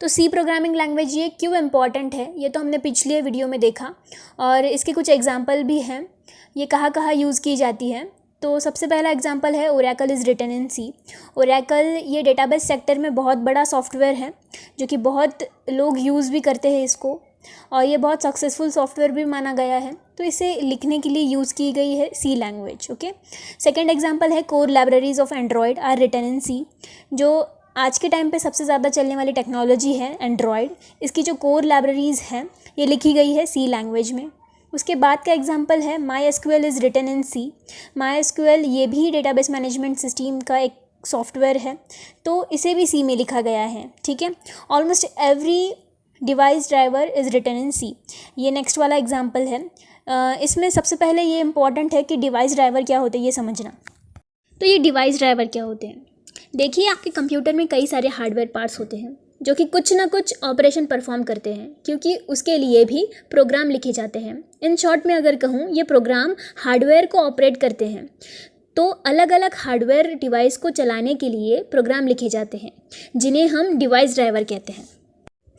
तो सी programming language ये क्यों इम्पॉर्टेंट है, ये तो हमने पिछले वीडियो में देखा और इसके कुछ एग्जांपल भी हैं, ये कहाँ कहाँ यूज़ की जाती है। तो सबसे पहला एग्जांपल है Oracle is written in C. Oracle ये डेटाबेस सेक्टर में बहुत बड़ा सॉफ्टवेयर है जो कि बहुत लोग यूज़ भी करते हैं इसको, और ये बहुत सक्सेसफुल सॉफ्टवेयर भी माना गया है। तो इसे लिखने के लिए यूज़ की गई है C language. Okay, second example है core libraries of Android are written in C. जो आज के टाइम पे सबसे ज़्यादा चलने वाली टेक्नोलॉजी है एंड्रॉयड, इसकी जो कोर लाइब्रेरीज़ हैं ये लिखी गई है सी लैंग्वेज में। उसके बाद का एग्जांपल है My SQL is written in C. My SQL ये भी डेटाबेस मैनेजमेंट सिस्टम का एक सॉफ्टवेयर है, तो इसे भी सी में लिखा गया है। ठीक है, almost every device driver is written in C, ये नेक्स्ट वाला एग्जांपल है। इसमें सबसे पहले ये इंपॉर्टेंट है कि डिवाइस ड्राइवर क्या होते हैं ये समझना। तो ये डिवाइस ड्राइवर क्या होते हैं, देखिए आपके कंप्यूटर में कई सारे हार्डवेयर पार्ट्स होते हैं जो कि कुछ ना कुछ ऑपरेशन परफॉर्म करते हैं, क्योंकि उसके लिए भी प्रोग्राम लिखे जाते हैं। इन शॉर्ट में अगर कहूँ, ये प्रोग्राम हार्डवेयर को ऑपरेट करते हैं। तो अलग अलग हार्डवेयर डिवाइस को चलाने के लिए प्रोग्राम लिखे जाते हैं जिन्हें हम डिवाइस ड्राइवर कहते हैं।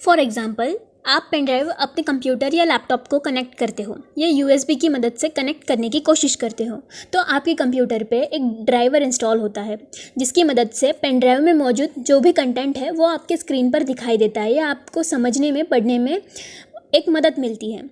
फॉर एग्ज़ाम्पल, आप पेन ड्राइव अपने कंप्यूटर या लैपटॉप को कनेक्ट करते हो या यूएसबी की मदद से कनेक्ट करने की कोशिश करते हो, तो आपके कंप्यूटर पे एक ड्राइवर इंस्टॉल होता है जिसकी मदद से पेन ड्राइव में मौजूद जो भी कंटेंट है वो आपके स्क्रीन पर दिखाई देता है या आपको समझने में, पढ़ने में एक मदद मिलती है।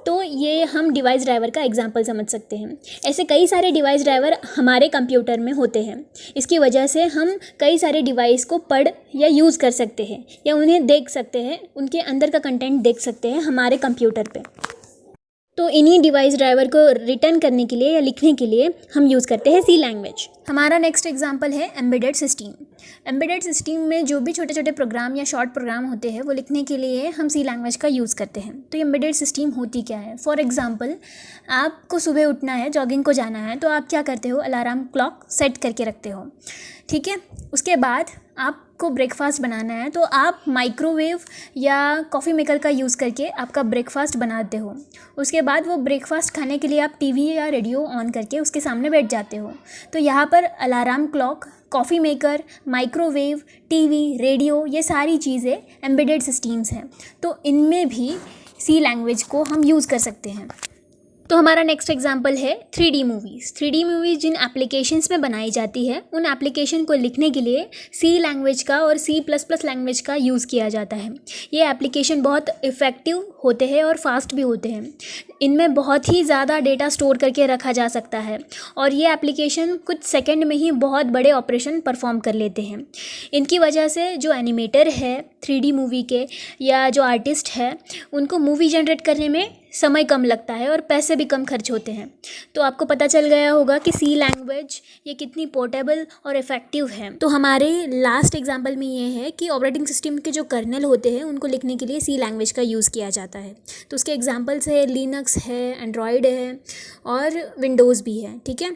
तो ये हम डिवाइस ड्राइवर का एग्जांपल समझ सकते हैं। ऐसे कई सारे डिवाइस ड्राइवर हमारे कंप्यूटर में होते हैं। इसकी वजह से हम कई सारे डिवाइस को पढ़ या यूज़ कर सकते हैं या उन्हें देख सकते हैं, उनके अंदर का कंटेंट देख सकते हैं हमारे कंप्यूटर पे। तो इन्हीं डिवाइस ड्राइवर को रिटर्न करने के लिए या लिखने के लिए हम यूज़ करते हैं सी लैंग्वेज। हमारा नेक्स्ट एग्जांपल है एम्बेडेड सिस्टम। एम्बेडेड सिस्टम में जो भी छोटे छोटे प्रोग्राम या शॉर्ट प्रोग्राम होते हैं वो लिखने के लिए हम सी लैंग्वेज का यूज़ करते हैं। तो एम्बेडेड सिस्टम होती क्या है? फॉर एग्जांपल, आपको सुबह उठना है, जॉगिंग को जाना है, तो आप क्या करते हो, अलार्म क्लॉक सेट करके रखते हो। ठीक है, उसके बाद आपको ब्रेकफास्ट बनाना है तो आप माइक्रोवेव या कॉफ़ी मेकर का यूज़ करके आपका ब्रेकफास्ट बनाते हो। उसके बाद वो ब्रेकफास्ट खाने के लिए आप टीवी या रेडियो ऑन करके उसके सामने बैठ जाते हो। तो यहाँ पर alarm clock, coffee maker, microwave, TV, radio, ये सारी चीज़ें एम्बेडेड सिस्टम्स हैं। तो इनमें भी सी लैंग्वेज को हम यूज़ कर सकते हैं। तो हमारा नेक्स्ट एग्जांपल है 3D मूवीज़। 3D मूवीज़ जिन एप्लीकेशंस में बनाई जाती है उन एप्लीकेशन को लिखने के लिए सी लैंग्वेज का और C++ लैंग्वेज का यूज़ किया जाता है। ये एप्लीकेशन बहुत इफ़ेक्टिव होते हैं और फास्ट भी होते हैं। इनमें बहुत ही ज़्यादा डेटा स्टोर करके रखा जा सकता है और ये एप्लीकेशन कुछ सेकंड में ही बहुत बड़े ऑपरेशन परफॉर्म कर लेते हैं। इनकी वजह से जो एनिमेटर है 3D मूवी के या जो आर्टिस्ट है, उनको मूवी जनरेट करने में समय कम लगता है और पैसे भी कम खर्च होते हैं। तो आपको पता चल गया होगा कि सी लैंग्वेज ये कितनी पोर्टेबल और इफ़ेक्टिव है। तो हमारे लास्ट एग्जांपल में ये है कि ऑपरेटिंग सिस्टम के जो कर्नल होते हैं उनको लिखने के लिए सी लैंग्वेज का यूज़ किया जाता है। तो उसके एग्जांपल्स है लिनक्स है, एंड्रॉयड है और विंडोज़ भी है। ठीक है,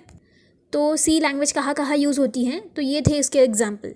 तो सी लैंग्वेज कहाँ कहाँ यूज़ होती हैं, तो ये थे इसके एग्जांपल।